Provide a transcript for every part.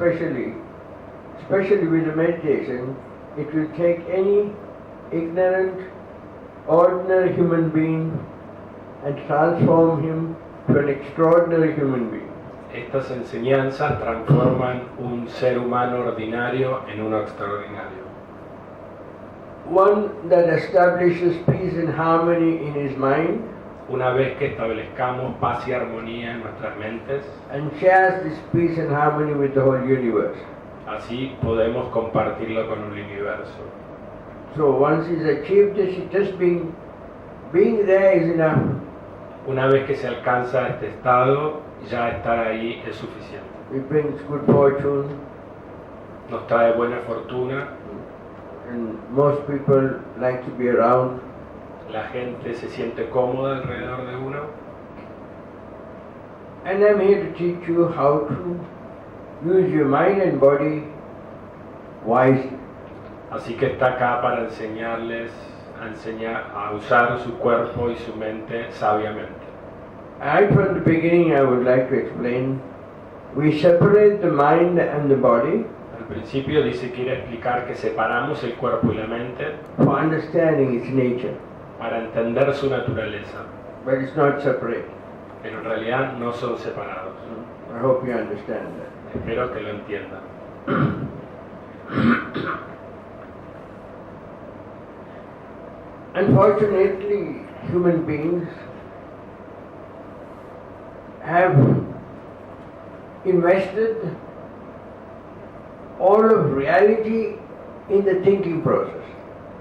especially with the meditation, it will take any ignorant, ordinary human being and transform him to an extraordinary human being. Estas enseñanzas transforman un ser humano ordinario en uno extraordinario. One that establishes peace and harmony in his mind, Una vez que establezcamos paz y armonía en nuestras mentes, and shares this peace and harmony with the whole universe. así podemos compartirlo con el universo. So once he's achieved this, just being there is enough. Una vez que se alcanza este estado, ya estar ahí es suficiente. It brings good fortune, Nos trae buena fortuna, and most people like to be around. la gente se siente cómoda alrededor de uno. And I'm here to teach you how to use your mind and body wisely. Así que está acá para enseñarles a usar su cuerpo y su mente sabiamente. Right from the beginning, I would like to explain, we separate the mind and the body Al principio quiere explicar que separamos el cuerpo y la mente for understanding its nature, para entender su naturaleza, but it's not separate. pero en realidad no son separados. I hope you understand that. Espero que lo entiendan. Unfortunately, human beings have invested all of reality in the thinking process.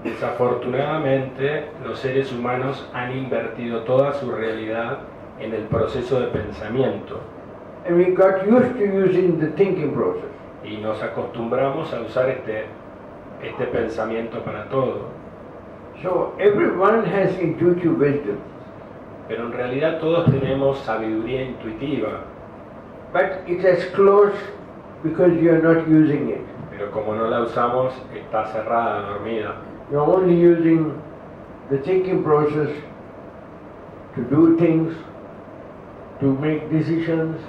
Desafortunadamente, los seres humanos han invertido toda su realidad en el proceso de pensamiento And we got used to using the thinking process. y nos acostumbramos a usar este pensamiento para todo. So everyone has intuitive wisdom, Pero en realidad todos tenemos sabiduría intuitiva, but it's as close because you're not using it. pero como no la usamos, está cerrada, dormida. You're only using the thinking process to do things, to make decisions.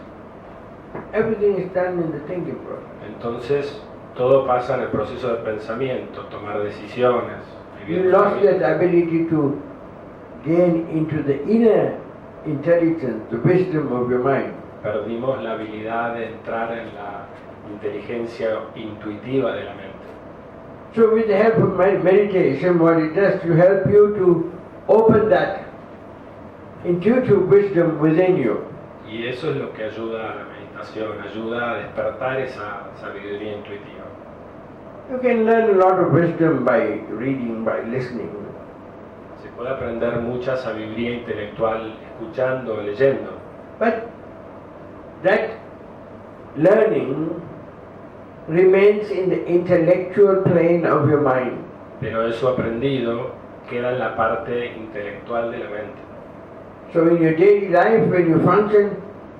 Everything is done in the thinking process. Entonces, todo pasa en el proceso de pensamiento, tomar decisiones. You lost that ability to gain into the inner intelligence, the wisdom of your mind. Perdimos la habilidad de entrar en la inteligencia intuitiva de la mente. So with the help of meditation, what it does to help you to open that intuitive wisdom within you. Y eso es lo que ayuda a la meditación, ayuda a despertar esa sabiduría intuitiva. You can learn a lot of wisdom by reading, by listening. Se puede aprender mucha sabiduría intelectual escuchando, leyendo, But that learning remains in the intellectual plane of your mind. pero eso aprendido queda en la parte intelectual de la mente. So in your daily life, when you function,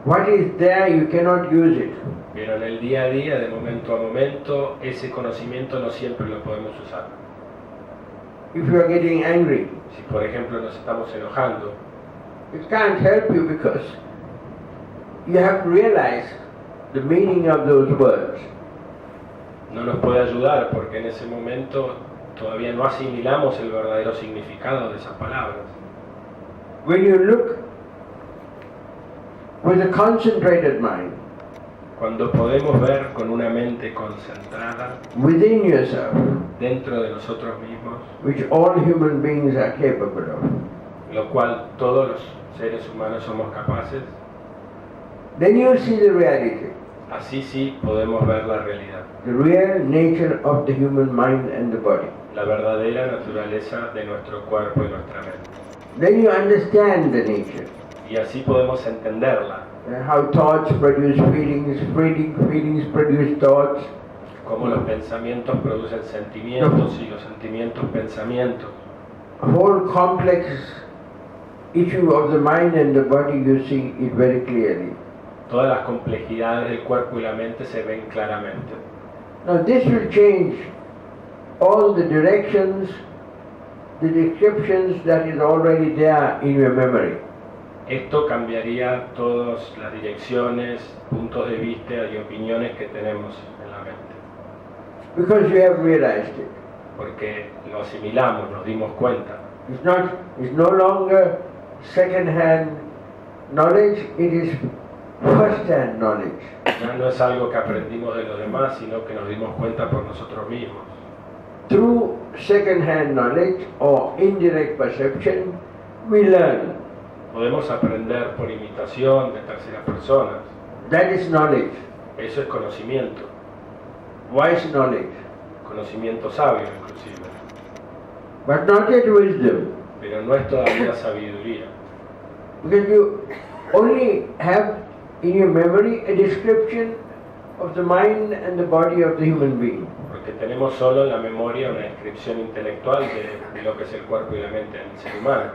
what is there, you cannot use it. Pero en el día a día, de momento a momento, ese conocimiento no siempre lo podemos usar. If you are getting angry, Si por ejemplo nos estamos enojando, it can't help you because you have to realize the meaning of those words. no nos puede ayudar porque en ese momento todavía no asimilamos el verdadero significado de esas palabras. When you look with a concentrated mind Cuando podemos ver con una mente concentrada within yourself, dentro de nosotros mismos, which all human beings are capable of, lo cual todos los seres humanos somos capaces, then you see the reality, así sí podemos ver la realidad, the real nature of the human mind and the body. la verdadera naturaleza de nuestro cuerpo y nuestra mente. Then you understand the nature, Y así podemos entenderla, how thoughts produce feelings, feelings produce thoughts, cómo los pensamientos producen sentimientos y los sentimientos pensamientos. a whole complex issue of the mind and the body, you see it very clearly. Todas las complejidades del cuerpo y la mente se ven claramente. Now this will change all the directions, the descriptions that is already there in your memory. esto cambiaría todas las direcciones, puntos de vista y opiniones que tenemos en la mente. Because you have realized it. Porque lo asimilamos, nos dimos cuenta. It's no longer second-hand knowledge, it is first-hand knowledge. Ya no es algo que aprendimos de los demás, sino que nos dimos cuenta por nosotros mismos. Through second-hand knowledge or indirect perception, we learn. Podemos aprender por imitación de terceras personas. That is knowledge, Eso es conocimiento, wise knowledge, conocimiento sabio inclusive. but not yet wisdom. Pero no es todavía sabiduría. Because you only have in your memory a description of the mind and the body of the human being. Porque tenemos solo en la memoria una descripción intelectual de lo que es el cuerpo y la mente del ser humano.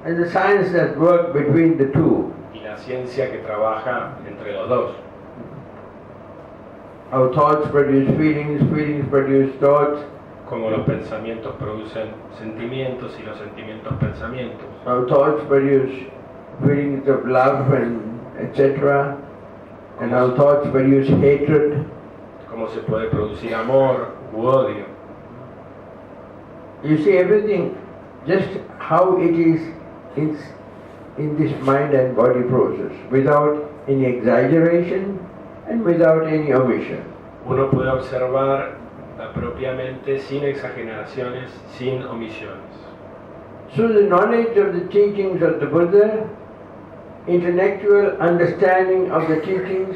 And the science that work between the two. Y la ciencia que trabaja entre los dos. Our thoughts produce feelings, feelings produce thoughts. Como los pensamientos producen sentimientos y los sentimientos pensamientos. Our thoughts produce feelings of love and etc. And our thoughts produce hatred. Cómo se puede producir amor u odio. You see everything just how it is in this mind and body process, without any exaggeration and without any omission. Uno puede observar la propia mente sin exageraciones, sin omisiones. So the knowledge of the teachings of the Buddha, intellectual understanding of the teachings,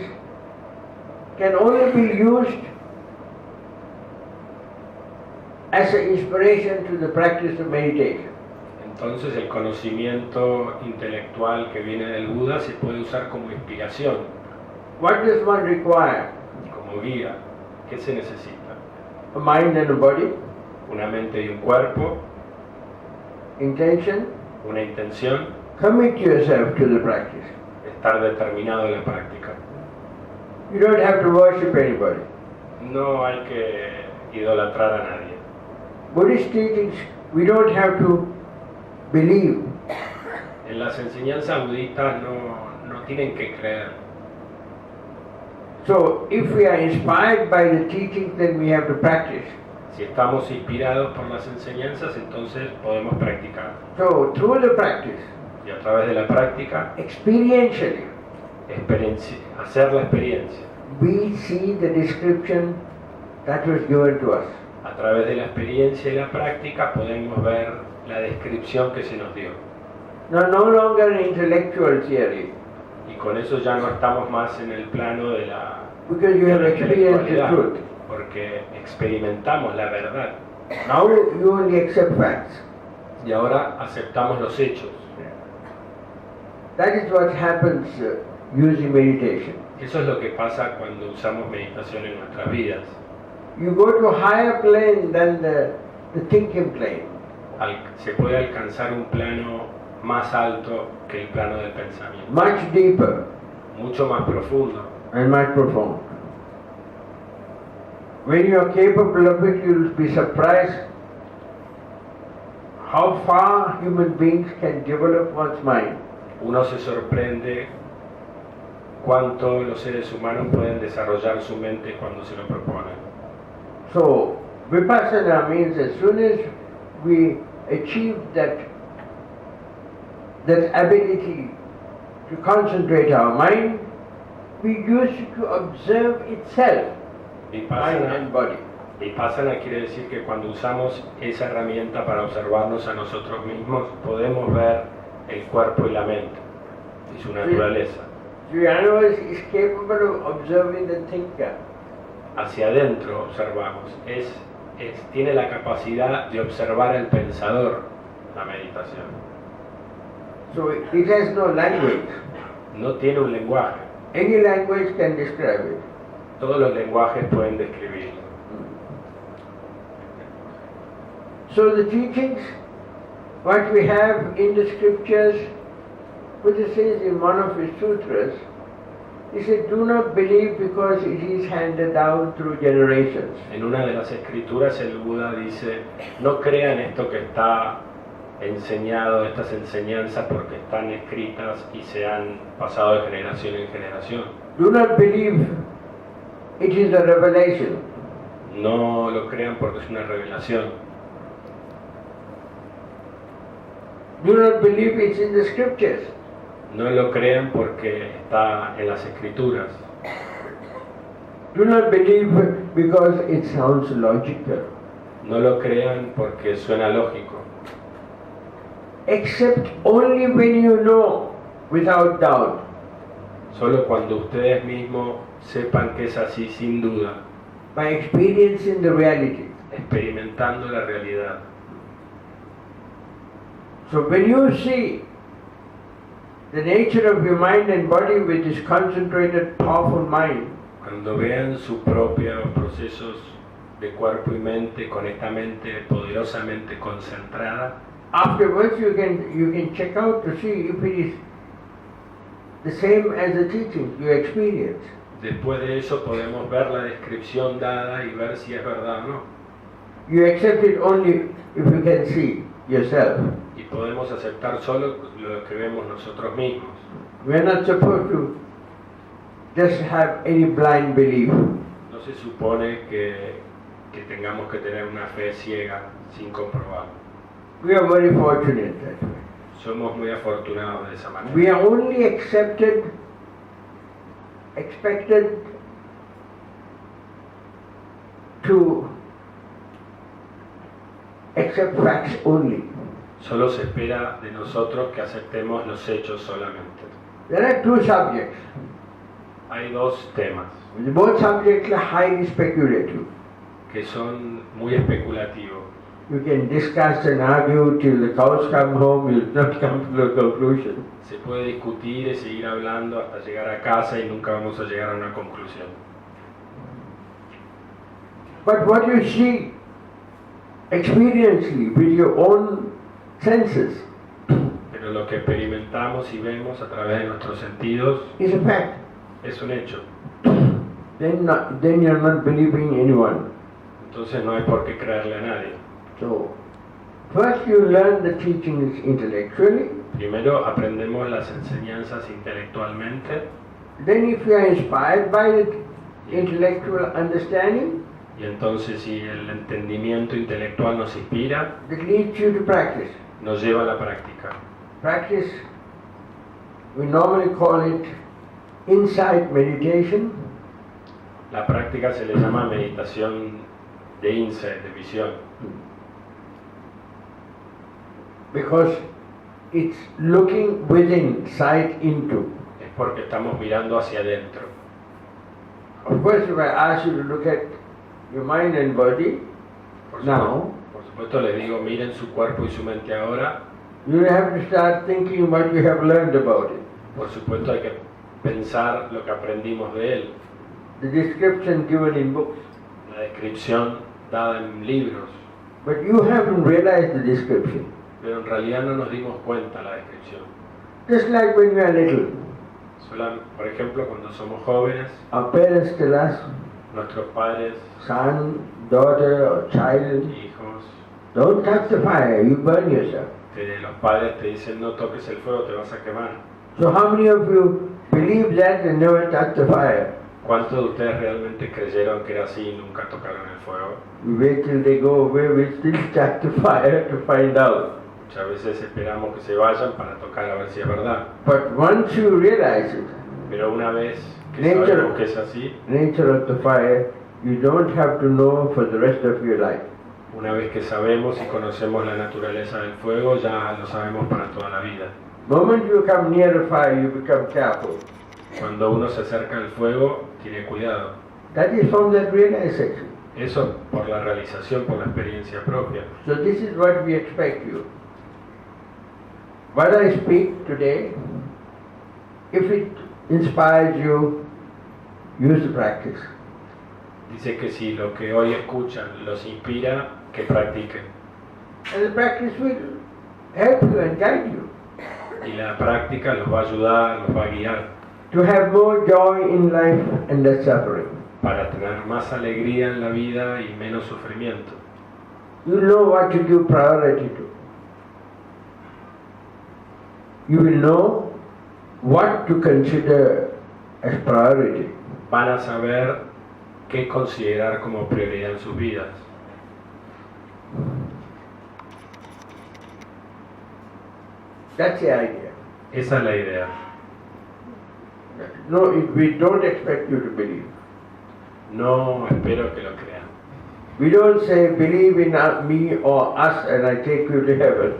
can only be used as an inspiration to the practice of meditation. Entonces el conocimiento intelectual que viene del Buda se puede usar como inspiración, What does one require? como guía. ¿Qué se necesita? A mind and a body, Una mente y un cuerpo, intention. una intención, Commit yourself to the practice. estar determinado en la práctica. You don't have to worship anybody. No hay que idolatrar a nadie. Buddhist teachings, we don't have to believe. En las enseñanzas budistas no tienen que creer. So if we are inspired by the teachings, then we have to practice. Si estamos inspirados por las enseñanzas, entonces podemos practicar. So through the practice, Y a través de la práctica, experientially, hacer la experiencia. we see the description that was given to us. A través de la experiencia y la práctica podemos ver la descripción que se nos dio. Now, no longer an intellectual theory, Y con eso ya no estamos más en el plano de la because you have experienced the intelectualidad, truth. porque experimentamos la verdad. Now you only accept facts. Y ahora aceptamos los hechos. That is what happens using meditation. Eso es lo que pasa cuando usamos meditación en nuestras vidas. You go to a higher plane than the thinking plane. Se puede alcanzar un plano más alto que el plano del pensamiento, Much deeper mucho más profundo. and much profound. When you are capable of it, you will be surprised how far human beings can develop one's mind. Uno se sorprende cuánto los seres humanos pueden desarrollar su mente cuando se lo proponen. So, vipassana means as soon as we achieve that ability to concentrate our mind, we use it to observe itself, mind and body. Vipassana quiere decir que cuando usamos esa herramienta para observarnos a nosotros mismos, podemos ver el cuerpo y la mente y su naturaleza. The universe is capable of observing the thinker. Hacia adentro observamos, tiene la capacidad de observar al pensador, la meditación. So it has no language. No tiene un lenguaje, Any language can describe it. todos los lenguajes pueden describirlo. So the teachings, what we have in the scriptures, Buddha says in one of his sutras, he said, do not believe because it is handed down through generations. En una de las escrituras el Buda dice, no crean esto que está enseñado estas enseñanzas porque están escritas y se han pasado de generación en generación. Do not believe it is a revelation. No lo crean porque es una revelación. Do not believe it's in the scriptures. No lo crean porque está en las escrituras. Do not believe because it sounds logical. No lo crean porque suena lógico. Accept only when you know, without doubt. Solo cuando ustedes mismos sepan que es así sin duda, By experiencing the reality. experimentando la realidad. So when you see the nature of your mind and body with this concentrated, powerful mind, Cuando vean sus propios procesos de cuerpo y mente con esta mente poderosamente concentrada, afterwards you can check out to see if it is the same as the teachings you experience. después de eso podemos ver la descripción dada y ver si es verdad o no. You accept it only if you can see yourself. Y podemos aceptar solo lo que vemos nosotros mismos. We are not supposed to just have any blind belief. No se supone que tengamos que tener una fe ciega sin comprobar. We are very fortunate that way. Somos muy afortunados de esa manera. We are only expected to accept facts only. Solo se espera de nosotros que aceptemos los hechos solamente. There are two subjects. Hay dos temas Both subjects are highly speculative. que son muy especulativos. You can discuss and argue till the cows come home, you'll not come to a conclusion. Se puede discutir y seguir hablando hasta llegar a casa y nunca vamos a llegar a una conclusión. But what you see experientially with your own senses Pero lo que experimentamos y vemos a través de nuestros sentidos is a fact. es un hecho. Then you're not believing anyone. Entonces no hay por qué creerle a nadie. So, first you learn the teachings intellectually. Primero aprendemos las enseñanzas intelectualmente Then if you are inspired by the intellectual understanding, y entonces si el entendimiento intelectual nos inspira, that leads you to practice. nos lleva a la práctica. Practice, we normally call it insight meditation, La práctica se le llama meditación de insight, de visión, because it's looking within, sight into. es porque estamos mirando hacia adentro. Of course, if I ask you to look at your mind and body now, Por supuesto les digo, miren su cuerpo y su mente ahora. you have to start thinking what you have learned about it. Por supuesto hay que pensar lo que aprendimos de él. The description given in books. La descripción dada en libros, But you haven't realized the description. pero en realidad no nos dimos cuenta la descripción. Just like when we are little, Por ejemplo, cuando somos jóvenes, our parents tell us, nuestros padres, son, daughter or child, hijos, don't touch the fire, you burn yourself. los padres te dicen no toques el fuego, te vas a quemar. So how many of you believe that and never touch the fire? ¿Cuántos de ustedes realmente creyeron que era así y nunca tocaron el fuego? We wait till they go away, we still touch the fire to find out. Muchas veces esperamos que se vayan para tocar a ver si es verdad. But once you realize it, Pero una vez que Nature. sabemos que es así, nature of the fire, you don't have to know for the rest of your life. una vez que sabemos y conocemos la naturaleza del fuego, ya lo sabemos para toda la vida. Moment you come near a fire, you become careful. Cuando uno se acerca al fuego, tiene cuidado. That is from that realization. Eso por la realización, por la experiencia propia. So this is what we expect you. What I speak today, if it inspires you, use the practice. Dice que si lo que hoy escuchan los inspira, que practiquen. And the practice will help you and guide you Y la práctica los va a ayudar, los va a guiar to have more joy in life and less suffering. para tener más alegría en la vida y menos sufrimiento. You know what to give priority to. You will know what to consider as priority. Van a saber qué considerar como prioridad en sus vidas. That's the idea. Esa es la idea. No, we don't expect you to believe. No espero que lo crean. We don't say, believe in me or us and I take you to heaven.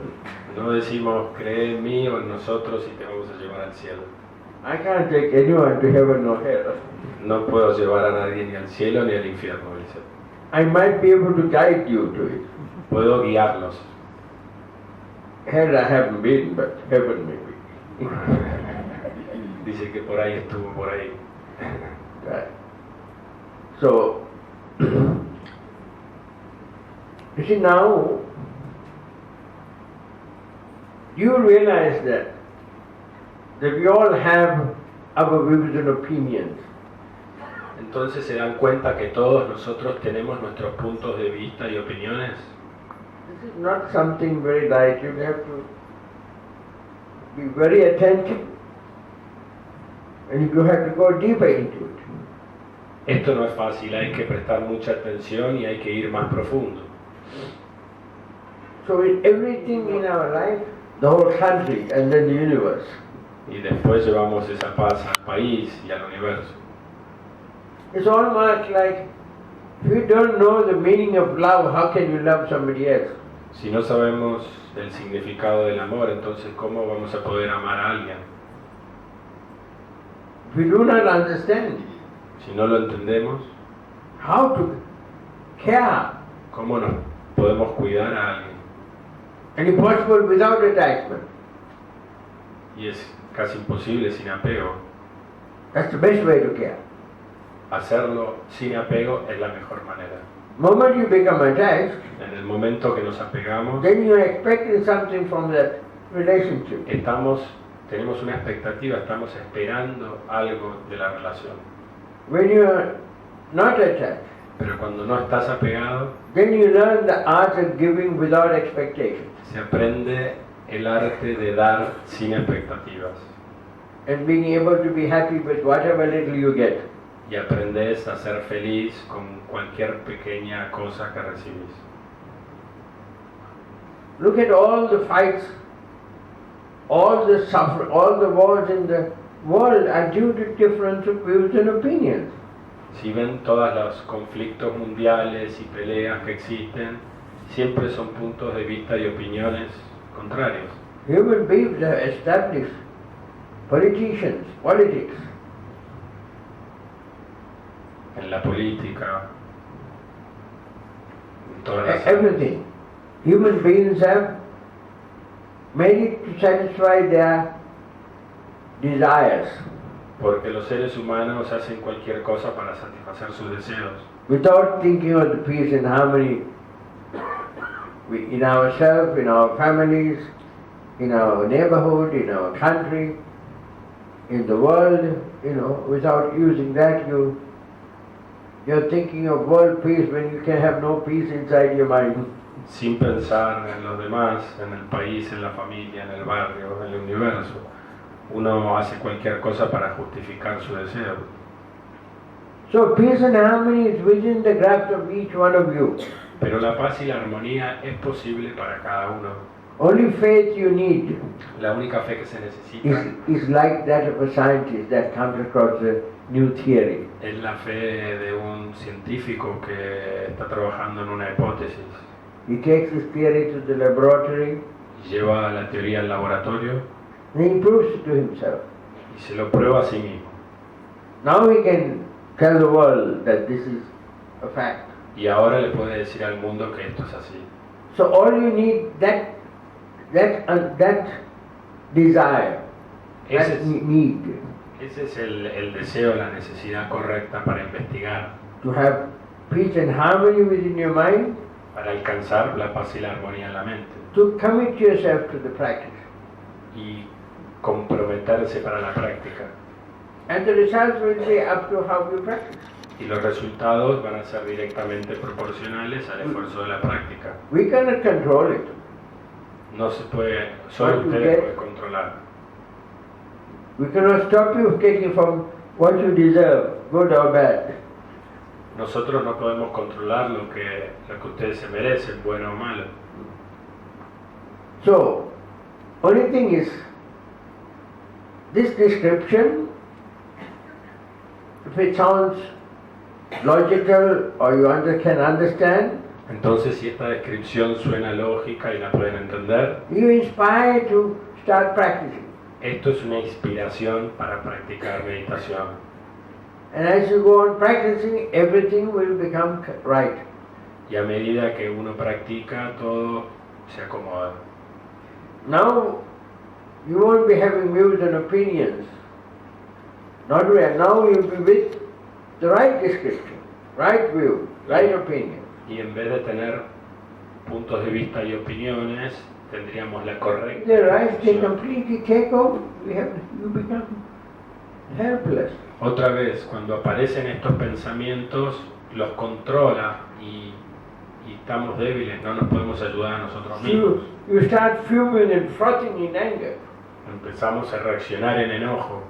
No decimos, cree en mí o en nosotros y te vamos a llevar al cielo. I can't take anyone to heaven or hell. No puedo llevar a nadie ni al cielo ni al infierno, dice. I might be able to guide you to it. Puedo guiarlos. Hell I haven't been, but heaven maybe. Dice que por ahí estuvo, por ahí. Right. So, you see now, you realize that we all have our views and opinions. Entonces se dan cuenta que todos nosotros tenemos nuestros puntos de vista y opiniones. This is not something very light. You have to be very attentive and you have to go deeper into it. Esto no es fácil, hay que prestar mucha atención y hay que ir más profundo. So in everything in our life, the whole country and then the universe. Y después llevamos esa paz al país y al universo. It's almost like if you don't know the meaning of love, how can you love somebody else? Si no sabemos el significado del amor, entonces ¿cómo vamos a poder amar a alguien? If we do not understand Si no lo entendemos, how to care, ¿cómo nos podemos cuidar a alguien? and if possible without attachment, Y es casi imposible sin apego. that's the best way to care. Hacerlo sin apego es la mejor manera. Moment you become attached, En el momento que nos apegamos, then you are expecting something from that relationship. tenemos una expectativa, estamos esperando algo de la relación. When you are not attached, Pero cuando no estás apegado, then you learn the art of giving without expectation. se aprende el arte de dar sin expectativas. And being able to be happy with whatever little you get. Y aprendes a ser feliz con cualquier pequeña cosa que recibís. Look at all the fights, all the suffering, all the wars in the world are due to difference of views and opinions. Si ven todos los conflictos mundiales y peleas que existen, siempre son puntos de vista y opiniones contrarios. Human beings have established politics, En la política, en todas las everything. Human beings have made it to satisfy their desires porque los seres humanos hacen cualquier cosa para satisfacer sus deseos, without thinking of the peace and harmony in ourselves, in our families, in our neighborhood, in our country, in the world. Without using that, you're thinking of world peace when you can have no peace inside your mind. sin pensar en los demás, en el país, en la familia, en el barrio, en el universo. Uno hace cualquier cosa para justificar su deseo. So peace and harmony is within the grasp of each one of you. Pero la paz y la armonía es posible para cada uno. Only faith you need La única fe que se necesita is like that of a scientist that comes across a new theory. es la fe de un científico que está trabajando en una hipótesis. He takes his theory to the laboratory Lleva la teoría al laboratorio and he proves it to himself. y se lo prueba a sí mismo. Now he can tell the world that this is a fact. Y ahora le puede decir al mundo que esto es así. So all you need that desire, Ese that es, need ese es el deseo, la necesidad correcta para investigar, to have peace and harmony within your mind, para alcanzar la paz y la armonía en la mente to commit yourself to the practice. y comprometerse para la práctica. And the results will be up to how you practice. Y los resultados van a ser directamente proporcionales al esfuerzo de la práctica. We cannot control it. No se puede, solo What you ustedes get- pueden controlar. We cannot stop you taking from what you deserve, good or bad. Nosotros no podemos controlar lo que ustedes se merecen, bueno o malo. So, only thing is, this description, if it sounds logical or you can understand, Entonces, si esta descripción suena lógica y la pueden entender, you inspire to start practicing. esto es una inspiración para practicar meditación. And as you go on practicing, everything will become right. Y a medida que uno practica, todo se acomoda. Now, you won't be having views and opinions. Not real. Now you'll be with the right description, right view, right opinion. Y en vez de tener puntos de vista y opiniones, tendríamos la correcta. The right they descripción. completely take over. You become helpless. Otra vez, cuando aparecen estos pensamientos, los controla y estamos débiles, no nos podemos ayudar a nosotros mismos. You start fuming and frothing in anger. Empezamos a reaccionar en enojo,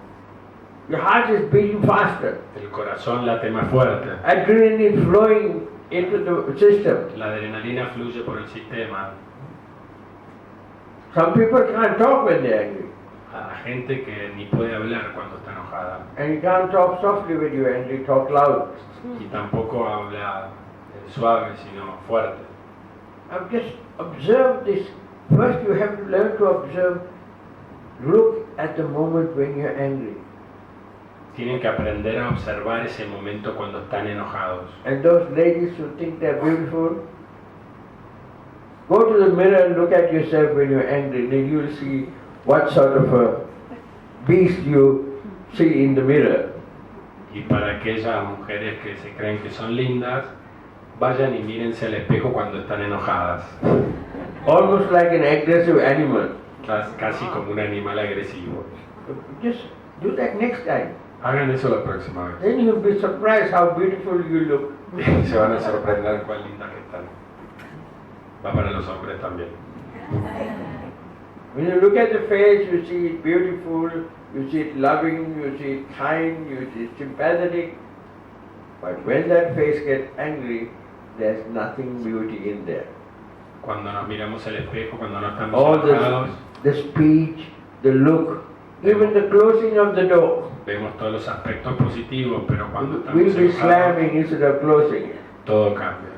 Your heart is beating faster. el corazón late más fuerte, Adrenaline flowing into the system. la adrenalina fluye por el sistema. Some people can't talk when they're angry. A la gente que ni puede hablar cuando está enojada And you can't talk softly when you're angry, talk loud. y tampoco habla suave sino fuerte. I've just observed this. First you have to learn to observe. Look at the moment when you're angry. Tienen que aprender a observar ese momento cuando están enojados. And those ladies who think they're beautiful, go to the mirror and look at yourself when you're angry, then you'll see what sort of a beast you see in the mirror. Y para aquellas mujeres que se creen que son lindas, vayan y mírense al espejo cuando están enojadas. Almost like an aggressive animal. Casi como un animal agresivo. Just do that next time. Hagan eso la próxima vez. Then you'll be surprised how beautiful you look. Se van a sorprender cuán lindas que están. Va para los hombres también. When you look at the face, you see it beautiful, you see it loving, you see it kind, you see it sympathetic. But when that face gets angry, there's nothing beauty in there. Cuando nos miramos al espejo, cuando no estamos All enojados, the speech, the look, even the closing of the door vemos todos los aspectos positivos, pero cuando estamos will be enojados, slamming instead of closing it. todo cambia.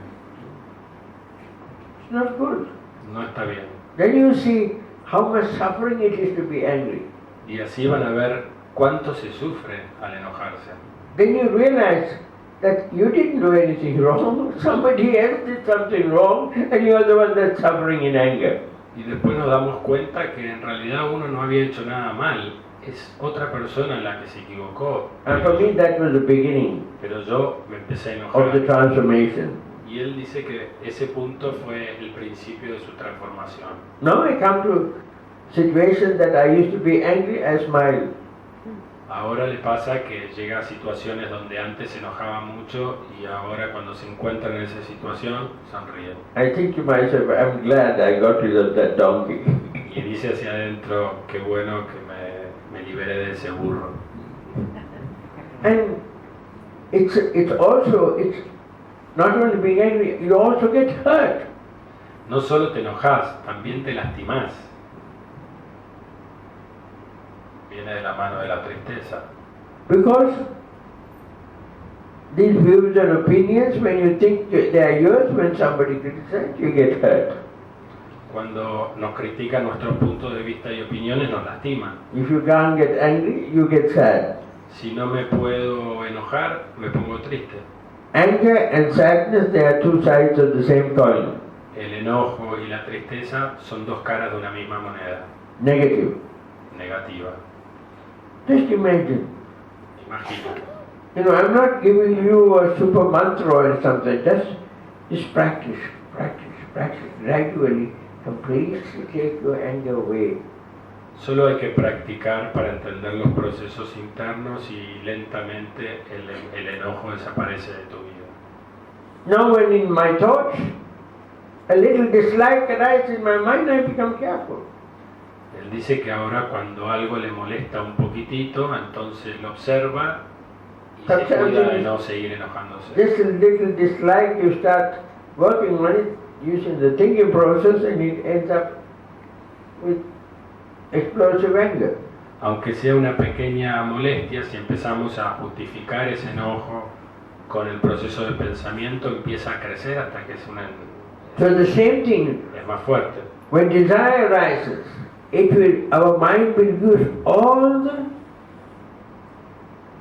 It's not good. No está bien. Then you see how much suffering it is to be angry. Y así van a ver cuánto se sufre al enojarse. Then you realize that you didn't do anything wrong, somebody else did something wrong, and you are the one that's suffering in anger. Y después nos damos cuenta que en realidad uno no había hecho nada mal. Es otra persona la que se equivocó. And for me that was the beginning Pero yo me empecé a of the enojar. transformation. Y él dice que ese punto fue el principio de su transformación. Now I come to situations that I used to be angry, I smile. Ahora le pasa que llega a situaciones donde antes se enojaba mucho y ahora cuando se encuentra en esa situación sonríe. I think to myself, I'm glad I got rid of that donkey. Y dice hacia adentro, qué bueno que me liberé de ese burro. And it's not only being angry, you also get hurt. No solo te enojas, también te lastimás. Viene de la mano de la tristeza. Because these views and opinions, when you think they are yours, when somebody criticizes, you get hurt. Cuando nos critican nuestros puntos de vista y opiniones, nos lastiman. If you can't get angry, you get sad. Si no me puedo enojar, me pongo triste. Anger and sadness, they are two sides of the same coin. El enojo y la tristeza son dos caras de una misma moneda, Negative. negativa. Just imagine. Imagina. You know, I'm not giving you a super mantra or something. Just practice. Gradually, completely take your anger away. Solo hay que practicar para entender los procesos internos y lentamente el enojo desaparece de tu vida. Now when in my thoughts, a little dislike arises in my mind, I become careful. Él dice que ahora cuando algo le molesta un poquitito, entonces lo observa y se cuida de no seguir enojándose. Just a little dislike, you start working on it using the thinking process and it ends up with explosive anger. Aunque sea una pequeña molestia, si empezamos a justificar ese enojo con el proceso de pensamiento, empieza a crecer hasta que es So the same thing, es más fuerte. when desire arises, our mind will use all the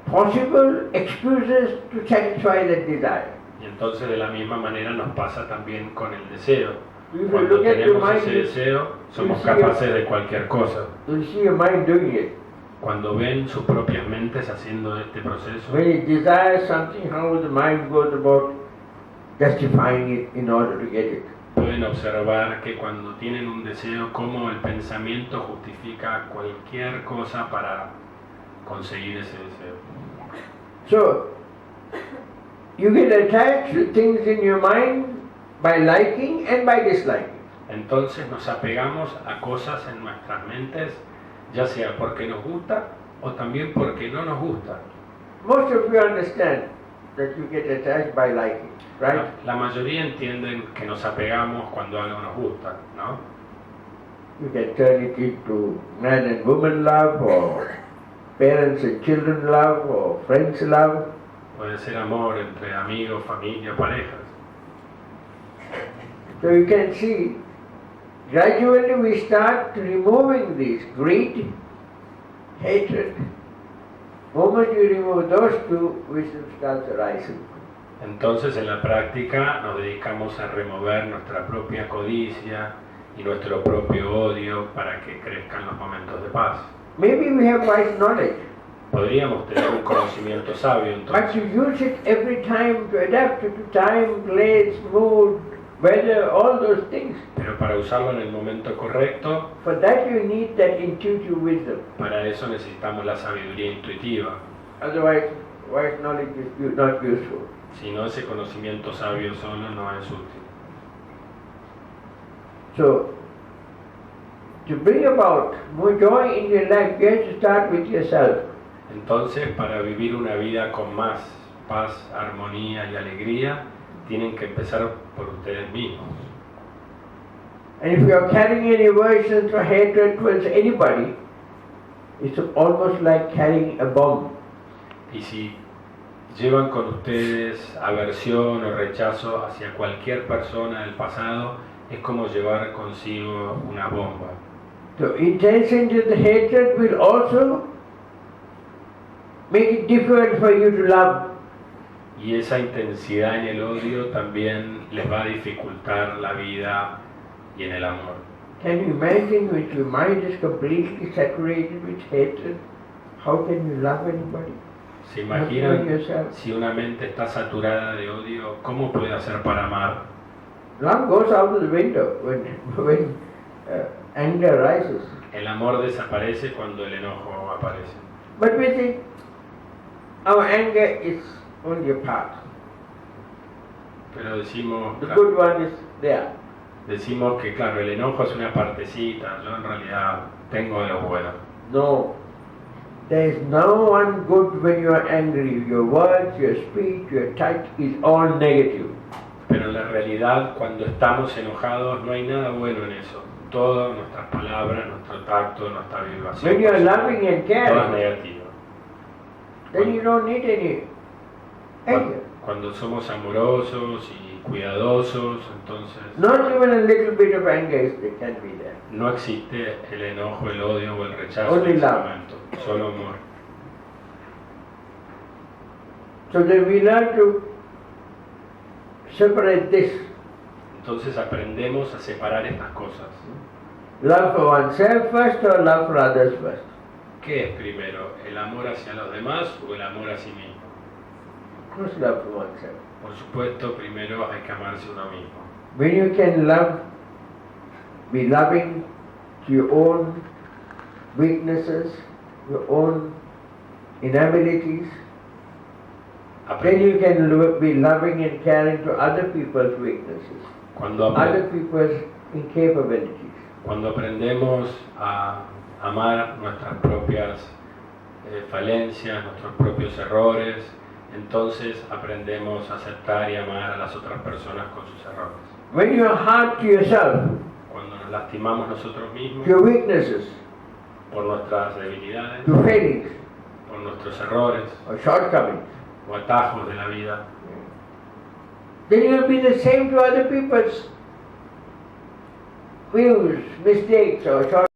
possible excuses to satisfy that desire. Y entonces de la misma manera nos pasa también con el deseo. If you Cuando look at your tenemos mind, ese deseo, somos see capaces de cualquier cosa. you see your mind doing it. Cuando ven sus propias mentes haciendo este proceso, When it desires something, how the mind goes about justifying it in order to get it. pueden observar que cuando tienen un deseo, cómo el pensamiento justifica cualquier cosa para conseguir ese deseo. So, you get attached to things in your mind by liking and by disliking. Entonces nos apegamos a cosas en nuestras mentes, ya sea porque nos gusta o también porque no nos gusta. Most of you understand that you get attached by liking, right? La mayoría entienden que nos apegamos cuando algo nos gusta, ¿no? You can turn it into man and woman love, or parents and children love, or friends love. Puede ser amor entre amigos, familia, parejas. So you can see, gradually we start removing these greed, hatred. Moment you remove those two, wisdom starts arising. Entonces en la práctica nos dedicamos a remover nuestra propia codicia y nuestro propio odio para que crezcan los momentos de paz. Maybe we have wise knowledge, Podríamos tener un conocimiento sabio but entonces, you use it every time to adapt it to time, place, mood, weather, all those things. pero para usarlo en el momento correcto, For that you need that intuitive wisdom. para eso necesitamos la sabiduría intuitiva. Otherwise, wise knowledge is not useful. Si no, ese conocimiento sabio solo no es útil. So, to bring about more joy in your life, you have to start with yourself. Entonces, para vivir una vida con más paz, armonía y alegría, tienen que empezar por ustedes mismos. And if you are carrying any aversion or hatred towards anybody, it's almost like carrying a bomb. Y si llevan con ustedes aversión o rechazo hacia cualquier persona del pasado, es como llevar consigo una bomba. So intense into the hatred will also make it difficult for you to love. Y esa intensidad en el odio también les va a dificultar la vida y en el amor. Can you imagine if your mind is completely saturated with hatred? How can you love anybody? ¿Se imaginan si una mente está saturada de odio, cómo puede hacer para amar? Love goes out of the window when anger rises. El amor desaparece cuando el enojo aparece. But we think our anger is only a part. Pero decimos, The good one is there. decimos que claro, el enojo es una partecita, yo en realidad tengo algo bueno. No. There is no one good when you are angry. Your words, your speech, your touch is all negative. Pero en la realidad, cuando estamos enojados, no hay nada bueno en eso. Todas nuestras palabras, nuestro tacto, nuestra vibración, When you are loving and todo es caring, negativo. then you don't need any anger. Cuando somos amorosos y cuidadosos, entonces Not even a little bit of anger can be there. no existe el enojo, el odio o el rechazo Only en ese love. momento, solo amor. So then we learn to separate this. Entonces aprendemos a separar estas cosas. Love for oneself first or love for others first. ¿Qué es primero? ¿El amor hacia los demás o el amor a sí mismo? Of course, love for oneself. Por supuesto, primero hay que amarse uno mismo. When you can be loving to your own weaknesses, your own inabilities, then you can be loving and caring to other people's weaknesses, Cuando, other people's incapabilities. Cuando aprendemos a amar nuestras propias falencias, nuestros propios errores, entonces aprendemos a aceptar y amar a las otras personas con sus errores. When you are hard to yourself, Cuando nos lastimamos nosotros mismos your weaknesses, por nuestras debilidades, your failings, por nuestros errores or shortcomings, o atajos de la vida, then you will be the same to other people's views, mistakes, or shortcomings.